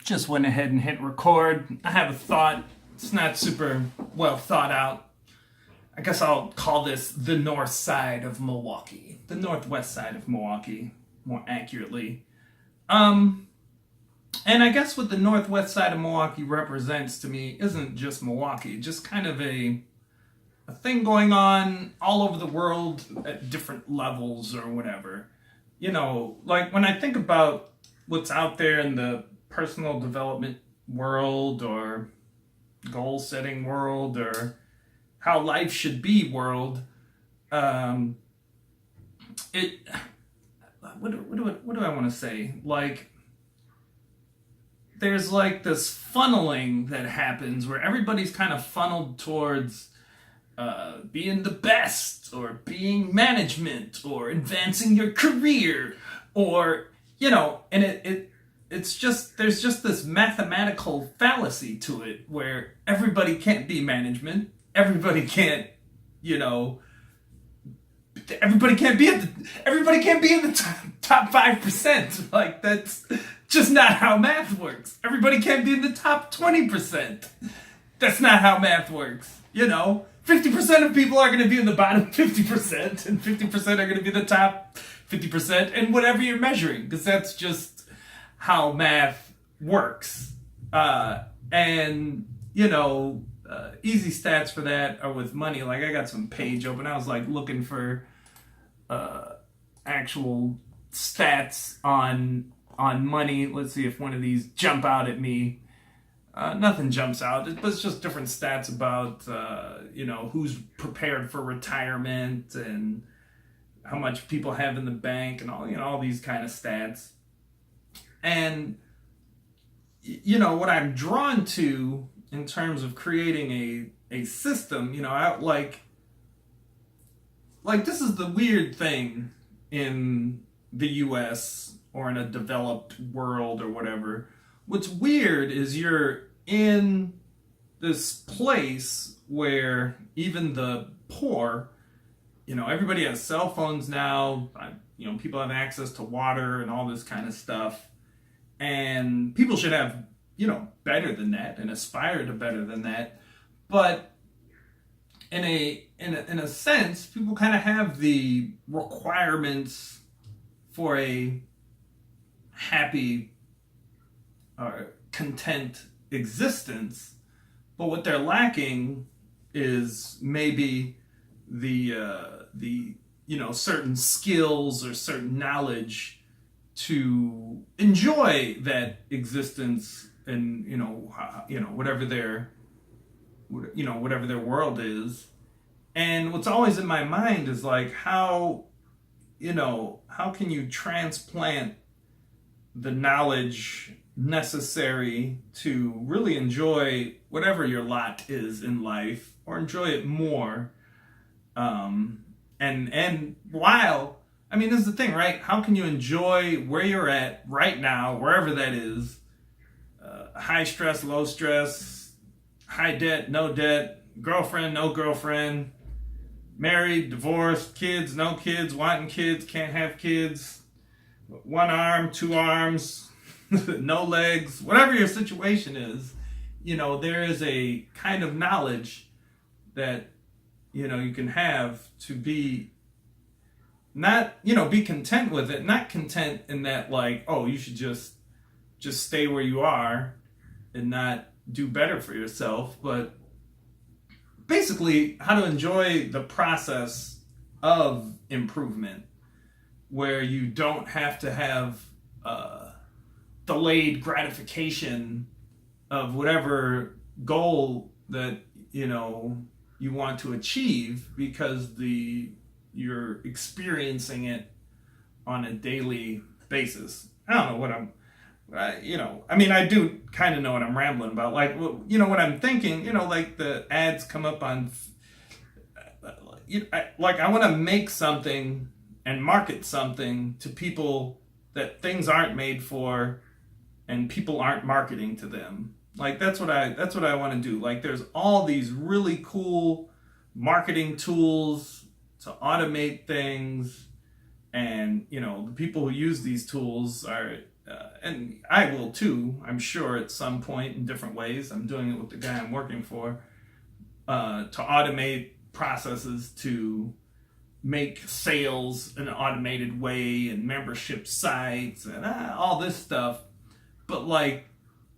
Just went ahead and hit record. I have a thought. It's not super well thought out. I guess I'll call this the north side of Milwaukee. The northwest side of Milwaukee, more accurately. Um, and I guess what the northwest side of Milwaukee represents to me isn't just Milwaukee, just kind of a thing going on all over the world at different levels or whatever. Like when I think about what's out there in the personal development world or goal setting world or how life should be world, um, it what do I want to say? Like there's like this funneling that happens where everybody's kind of funneled towards being the best or being management or advancing your career or and it's just there's just this mathematical fallacy to it where everybody can't be management, everybody can't you know everybody can't be in the top 5%. Like that's just not how math works. Everybody can't be in the top 20%. That's not how math works. 50% of people are going to be in the bottom 50%, and 50% are going to be the top 50%, and whatever you're measuring, because that's just how math works. Easy stats for that are with money. Like I got some page open. I was like looking for actual stats on money. Let's see if one of these jump out at me. Nothing jumps out, but it's just different stats about, who's prepared for retirement and how much people have in the bank and all these kind of stats. And, what I'm drawn to in terms of creating a system, like this is the weird thing in the US or in a developed world or whatever. What's weird is you're in this place where even the poor, everybody has cell phones now, people have access to water and all this kind of stuff. And people should have, better than that and aspire to better than that. But in a sense, people kind of have the requirements for a happy or content existence, but what they're lacking is maybe the certain skills or certain knowledge to enjoy that existence and whatever their world is. And what's always in my mind is like how can you transplant the knowledge necessary to really enjoy whatever your lot is in life or enjoy it more, and while this is the thing, right? How can you enjoy where you're at right now, wherever that is, high stress, low stress, high debt, no debt, girlfriend, no girlfriend, married, divorced, kids, no kids, wanting kids, can't have kids, one arm, two arms, no legs, whatever your situation is, there is a kind of knowledge that, you can have to be not, be content with it, not content in that like, oh, you should just stay where you are and not do better for yourself, but basically how to enjoy the process of improvement where you don't have to have, delayed gratification of whatever goal that you want to achieve because you're experiencing it on a daily basis. I don't know what I do kind of know what I'm rambling about. Like, what I'm thinking, like the ads come up on, I want to make something and market something to people that things aren't made for and people aren't marketing to them. Like that's what I want to do. Like there's all these really cool marketing tools to automate things, and the people who use these tools are and I will too, I'm sure, at some point in different ways. I'm doing it with the guy I'm working for, to automate processes to make sales an automated way and membership sites and all this stuff. But like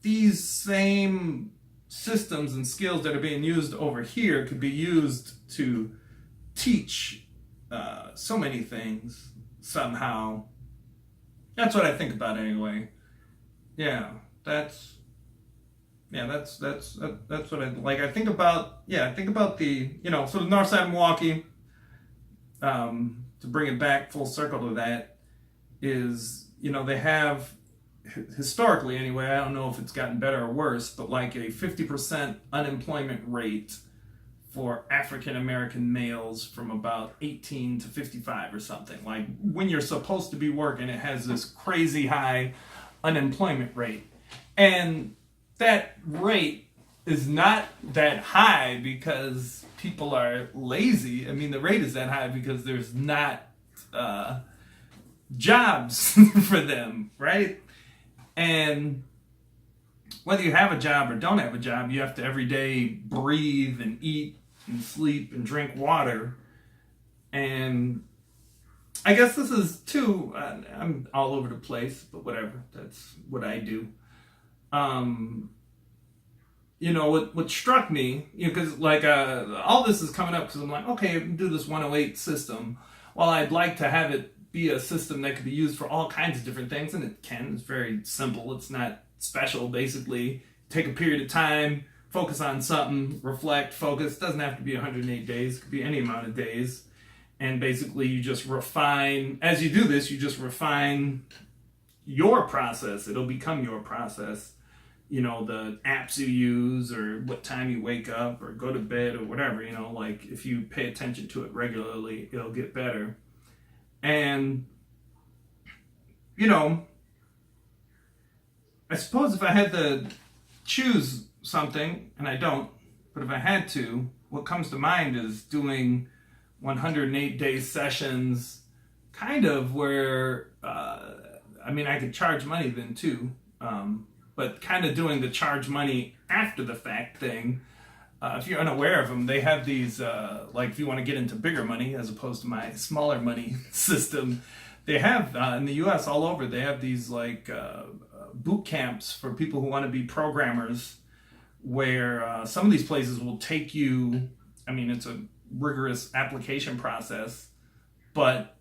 these same systems and skills that are being used over here could be used to teach so many things somehow. That's what I think about anyway. Yeah, that's what I like. I think about the, so the north side of Milwaukee. To bring it back full circle to that is, they have historically anyway. I don't know if it's gotten better or worse, but like a 50% unemployment rate for African American males from about 18 to 55 or something. Like when you're supposed to be working, it has this crazy high unemployment rate. And that rate is not that high because people are lazy. I mean, the rate is that high because there's not jobs for them, right? And whether you have a job or don't have a job, you have to every day breathe and eat and sleep and drink water. And I guess this is too, I'm all over the place, but whatever, that's what I do. What struck me, because all this is coming up because I'm like, okay, I can do this 108 system. Well, I'd like to have it be a system that could be used for all kinds of different things, and it can. It's very simple. It's not special, basically. Take a period of time, focus on something, reflect, focus. It doesn't have to be 108 days. It could be any amount of days. And basically, you just refine. As you do this, you just refine your process. It'll become your process. The apps you use or what time you wake up or go to bed or whatever, like if you pay attention to it regularly, it'll get better. And, I suppose if I had to choose something, and I don't, but if I had to, what comes to mind is doing 108-day sessions, kind of where, I could charge money then too, but kind of doing the charge money after the fact thing. If you're unaware of them, they have these, if you want to get into bigger money as opposed to my smaller money system, they have, in the US all over, they have these boot camps for people who want to be programmers, where some of these places will take you, it's a rigorous application process, but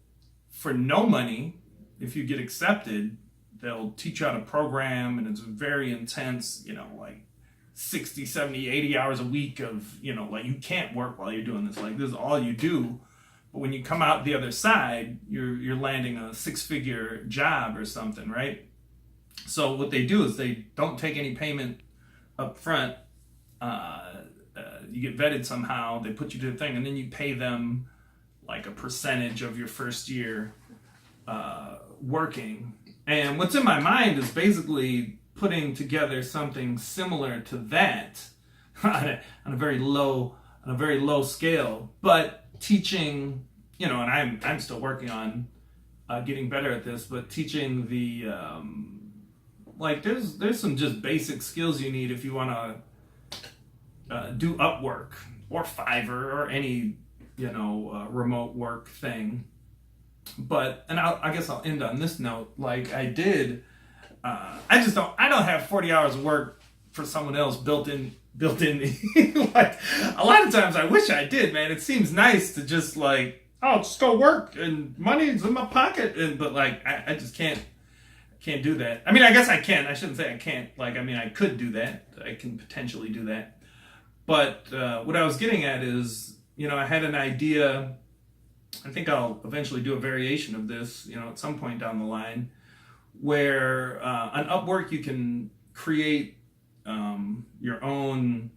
for no money, if you get accepted, they'll teach you how to program, and it's very intense, 60, 70, 80 hours a week of, you can't work while you're doing this. Like, this is all you do. But when you come out the other side, you're landing a 6-figure job or something, right? So what they do is they don't take any payment up front. You get vetted somehow. They put you to the thing, and then you pay them like a percentage of your first year working. And what's in my mind is basically putting together something similar to that on a very low scale, but teaching, and I'm still working on getting better at this, but teaching the there's some just basic skills you need if you want to do Upwork or Fiverr or any remote work thing. But, and I guess I'll end on this note. Like I did, I don't have 40 hours of work for someone else built in. Like a lot of times I wish I did, man. It seems nice to just just go work and money's in my pocket. But I just can't do that. I guess I can. I shouldn't say I can't. I could do that. I can potentially do that. But what I was getting at is, I had an idea. I think I'll eventually do a variation of this, at some point down the line, where on Upwork you can create your own,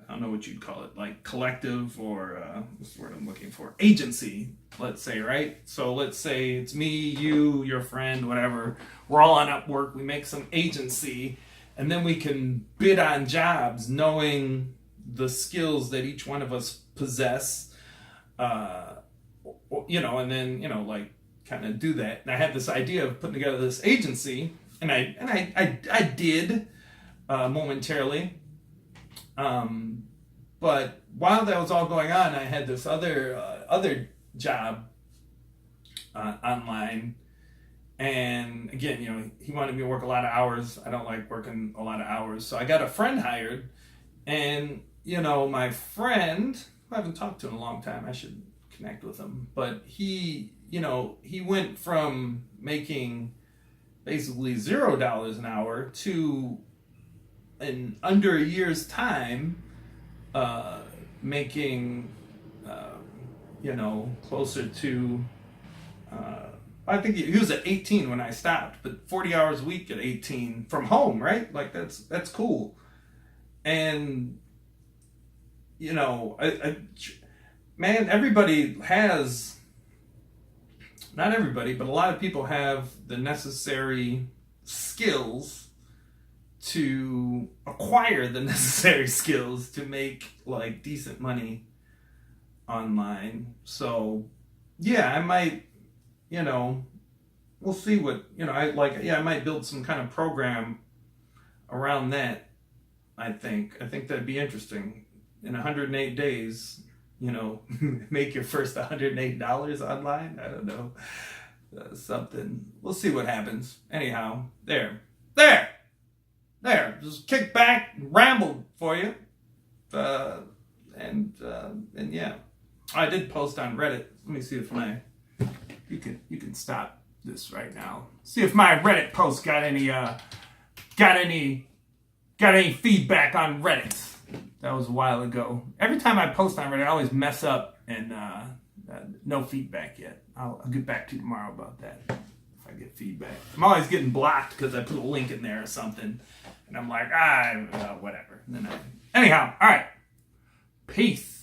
I don't know what you'd call it, like collective or what's the word I'm looking for? Agency, let's say, right? So let's say it's me, you, your friend, whatever. We're all on Upwork. We make some agency, and then we can bid on jobs knowing the skills that each one of us possess. And then, kind of do that. And I had this idea of putting together this agency I did momentarily. But while that was all going on, I had this other job online, and again, he wanted me to work a lot of hours. I don't like working a lot of hours, so I got a friend hired, and my friend, who I haven't talked to in a long time, I should connect with him, but he went from making basically $0 an hour to, in under a year's time, making closer to I think he was at 18 when I stopped, but 40 hours a week at 18 from home, right? Like that's cool. And man, everybody has, not everybody, but a lot of people have the necessary skills to acquire the necessary skills to make like decent money online. So yeah, I might, we'll see what, I might build some kind of program around that. I think that'd be interesting. In 108 days, make your first $108 online. I don't know, something. We'll see what happens. Anyhow, there, just kick back, ramble for you, and yeah, I did post on Reddit. Let me see if you can stop this right now. See if my Reddit post got any feedback on Reddit. That was a while ago. Every time I post on Reddit, I always mess up, and no feedback yet. I'll get back to you tomorrow about that if I get feedback. I'm always getting blocked because I put a link in there or something, and I'm like, whatever. And then anyhow, all right. Peace.